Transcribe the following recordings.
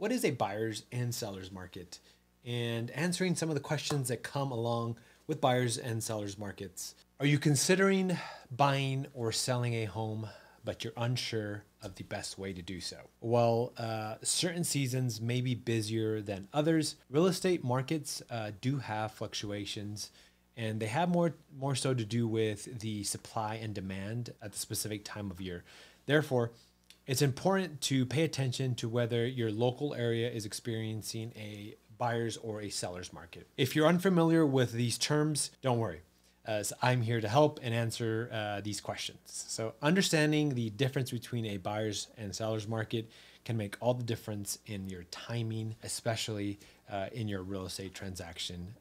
What is a buyer's and seller's market? And answering some of the questions that come along with buyers and sellers markets. Are you considering buying or selling a home, but you're unsure of the best way to do so? Well, certain seasons may be busier than others. Real estate markets do have fluctuations, and they have more so to do with the supply and demand at the specific time of year. Therefore, it's important to pay attention to whether your local area is experiencing a buyer's or a seller's market. If you're unfamiliar with these terms, don't worry, as I'm here to help and answer these questions. So understanding the difference between a buyer's and seller's market can make all the difference in your timing, especially in your real estate transaction,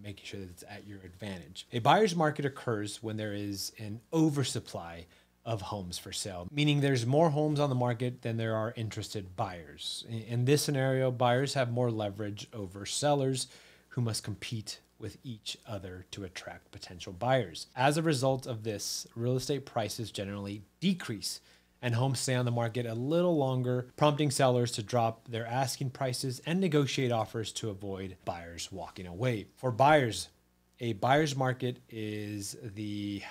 making sure that it's at your advantage. A buyer's market occurs when there is an oversupply of homes for sale, meaning there's more homes on the market than there are interested buyers. In this scenario, buyers have more leverage over sellers who must compete with each other to attract potential buyers. As a result of this, real estate prices generally decrease and homes stay on the market a little longer, prompting sellers to drop their asking prices and negotiate offers to avoid buyers walking away. For buyers, a buyer's market is the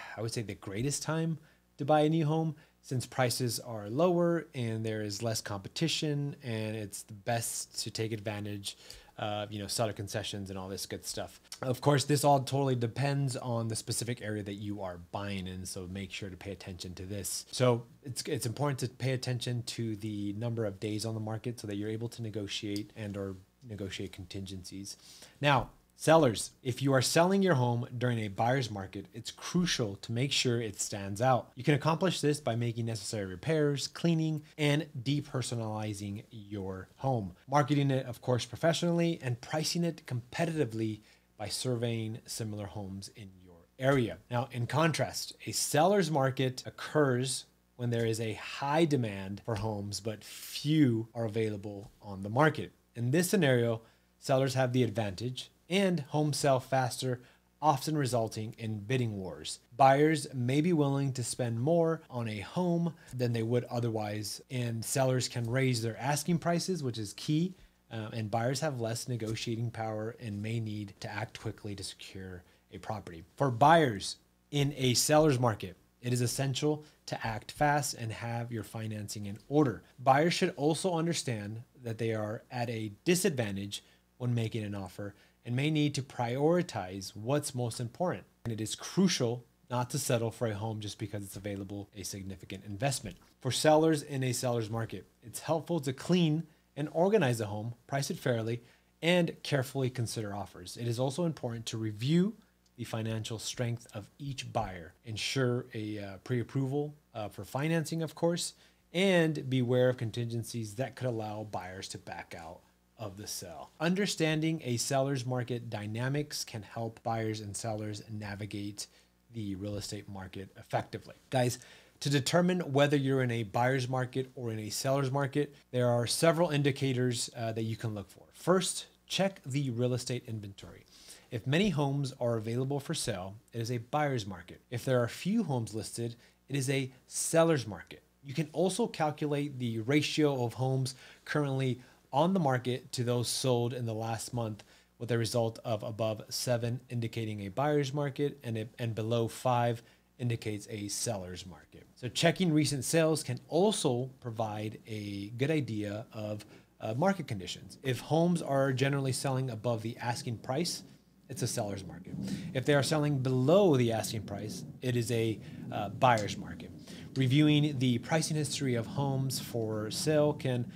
greatest time to buy a new home, since prices are lower and there is less competition, and it's the best to take advantage of, seller concessions and all this good stuff. Of course, this all totally depends on the specific area that you are buying in, so make sure to pay attention to this. So it's important to pay attention to the number of days on the market so that you're able to negotiate or negotiate contingencies. Now, sellers, if you are selling your home during a buyer's market, it's crucial to make sure it stands out. You can accomplish this by making necessary repairs, cleaning, and depersonalizing your home. Marketing it, of course, professionally, and pricing it competitively by surveying similar homes in your area. Now, in contrast, a seller's market occurs when there is a high demand for homes, but few are available on the market. In this scenario, sellers have the advantage, and homes sell faster, often resulting in bidding wars. Buyers may be willing to spend more on a home than they would otherwise, and sellers can raise their asking prices, which is key, and buyers have less negotiating power and may need to act quickly to secure a property. For buyers in a seller's market, it is essential to act fast and have your financing in order. Buyers should also understand that they are at a disadvantage when making an offer and may need to prioritize what's most important. And it is crucial not to settle for a home just because it's available, a significant investment. For sellers in a seller's market, it's helpful to clean and organize the home, price it fairly, and carefully consider offers. It is also important to review the financial strength of each buyer, ensure a pre-approval for financing, of course, and beware of contingencies that could allow buyers to back out of the sale. Understanding a seller's market dynamics can help buyers and sellers navigate the real estate market effectively. Guys, to determine whether you're in a buyer's market or in a seller's market, there are several indicators that you can look for. First, check the real estate inventory. If many homes are available for sale, it is a buyer's market. If there are few homes listed, it is a seller's market. You can also calculate the ratio of homes currently on the market to those sold in the last month, with a result of above 7 indicating a buyer's market and below 5 indicates a seller's market. So checking recent sales can also provide a good idea of market conditions. If homes are generally selling above the asking price, it's a seller's market. If they are selling below the asking price, it is a buyer's market. Reviewing the pricing history of homes for sale can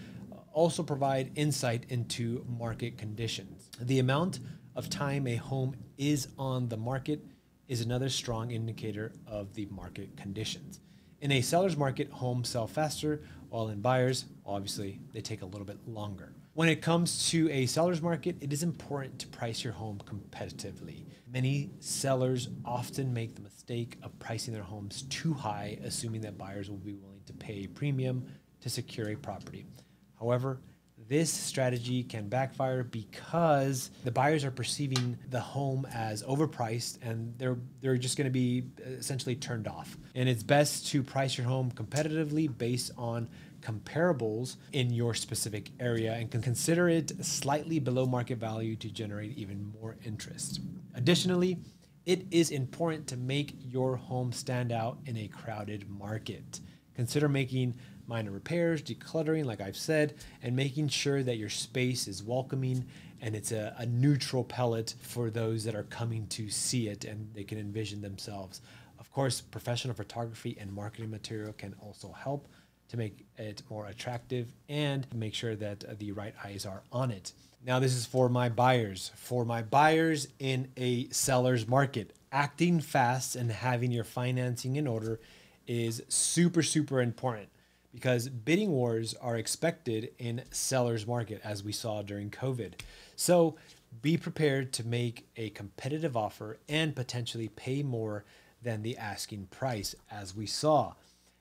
also provide insight into market conditions. The amount of time a home is on the market is another strong indicator of the market conditions. In a seller's market, homes sell faster, while in buyers, obviously, they take a little bit longer. When it comes to a seller's market, it is important to price your home competitively. Many sellers often make the mistake of pricing their homes too high, assuming that buyers will be willing to pay a premium to secure a property. However, this strategy can backfire because the buyers are perceiving the home as overpriced and they're just going to be essentially turned off. And it's best to price your home competitively based on comparables in your specific area and can consider it slightly below market value to generate even more interest. Additionally, it is important to make your home stand out in a crowded market. Consider making minor repairs, decluttering, like I've said, and making sure that your space is welcoming and it's a neutral palette for those that are coming to see it and they can envision themselves. Of course, professional photography and marketing material can also help to make it more attractive and make sure that the right eyes are on it. Now, this is for my buyers. For my buyers in a seller's market, acting fast and having your financing in order is super, super important because bidding wars are expected in seller's market, as we saw during COVID. So be prepared to make a competitive offer and potentially pay more than the asking price, as we saw.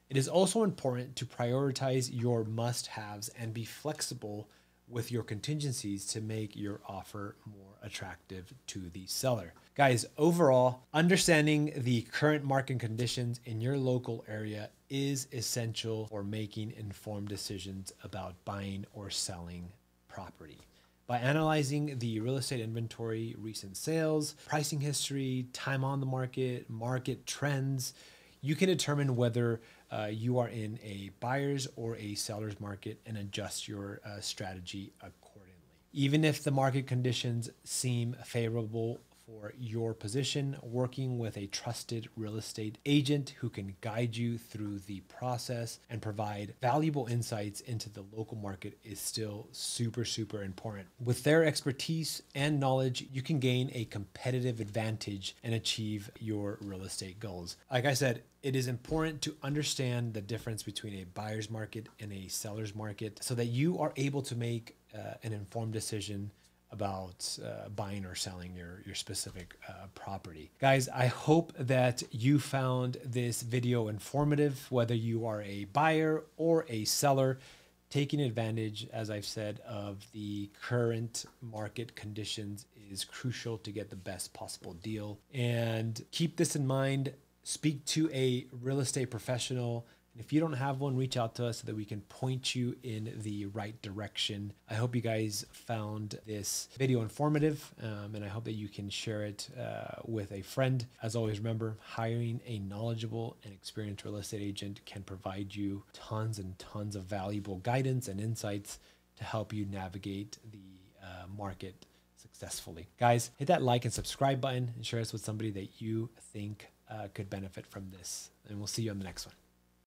It is also important to prioritize your must-haves and be flexible with your contingencies to make your offer more attractive to the seller. Guys, overall, understanding the current market conditions in your local area is essential for making informed decisions about buying or selling property. By analyzing the real estate inventory, recent sales, pricing history, time on the market, market trends, you can determine whether you are in a buyer's or a seller's market and adjust your strategy accordingly. Even if the market conditions seem favorable for your position, working with a trusted real estate agent who can guide you through the process and provide valuable insights into the local market is still super, super important. With their expertise and knowledge, you can gain a competitive advantage and achieve your real estate goals. Like I said, it is important to understand the difference between a buyer's market and a seller's market so that you are able to make an informed decision about buying or selling your specific property. Guys, I hope that you found this video informative, whether you are a buyer or a seller, taking advantage, as I've said, of the current market conditions is crucial to get the best possible deal. And keep this in mind, speak to a real estate professional. If you don't have one, reach out to us so that we can point you in the right direction. I hope you guys found this video informative, and I hope that you can share it with a friend. As always, remember, hiring a knowledgeable and experienced real estate agent can provide you tons and tons of valuable guidance and insights to help you navigate the market successfully. Guys, hit that like and subscribe button and share us with somebody that you think could benefit from this. And we'll see you on the next one.